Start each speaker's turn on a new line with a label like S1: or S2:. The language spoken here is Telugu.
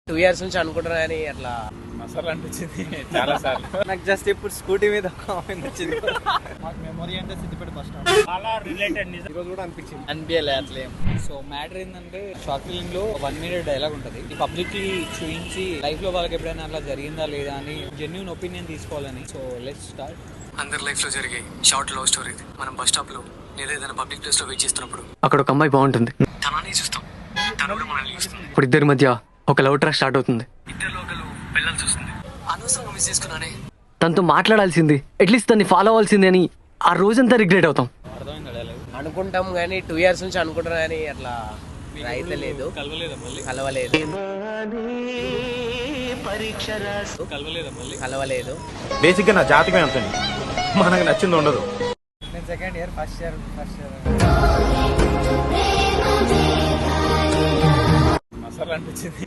S1: 2 years నుంచి అనుకుంటున్నా కానీ అట్లా
S2: మసాలా అనిపించింది చాలా సార్లు.
S3: నాకు జస్ట్ ఇప్పుడు స్కూటీ మీద వచ్చింది.
S4: మాకు మెమొరీ అంటే సిద్దిపేట బస్ స్టాండ్
S2: చాలా రిలేటెడ్.
S4: ఈరోజు కూడా అనిపించింది.
S3: అనిపించలే అట్లేం. సో మ్యాటర్ ఏంటంటే షార్ట్ ఫిల్మ్ లో 1 minute డైలాగ్ ఉంటుంది. పబ్లిక్లీ చూపించి లైఫ్ లో వాళ్ళకి ఎప్పుడైనా అట్లా జరిగిందా లేదా అని జెన్యూన్ ఒపీనియన్ తీసుకోవాలని. So let's start.
S5: అందరి లైఫ్ లో జరిగే షార్ట్ లవ్ స్టోరీ. మనం బస్ స్టాప్ లో లేదా ఏదైనా పబ్లిక్ ప్లేస్ లో వెయిట్ చేస్తున్నప్పుడు
S6: అక్కడ ఒక అమ్మాయి బాగుంటుంది,
S5: తనని చూస్తాం, తను కూడా మనల్ని చూస్తుంది.
S6: ఇప్పుడు ఇద్దరి మధ్య ఒక లవ్ ట్రాక్ స్టార్ట్ అవుతుంది.
S5: ఇద్దరు ఒకరు వెళ్ళాల్సి వస్తుంది. అనవసరంగా మిస్ చేసుకున్నానే.
S6: తనతో మాట్లాడాల్సింది, అట్లీస్ట్ తన్ని ఫాలో అవ్వాల్సింది అని ఆ రోజంతా రిగ్రెట్ అవుతాం.
S3: అర్థమైందా డైలాగ్?
S1: అనుకుంటాం కానీ 2 years నుంచి అనుకుంటున్నా కానీ అట్లా అయితే లేదు,
S3: కలవలేదా మళ్ళీ?
S1: కలవలేదు
S3: కలవలేదా మళ్ళీ?
S1: కలవలేదు.
S2: బేసిక్ గా నా జాతకమే అంతండి, మనకు నచ్చింది ఉండదు.
S4: నేను second year first year
S2: masala అనిపించింది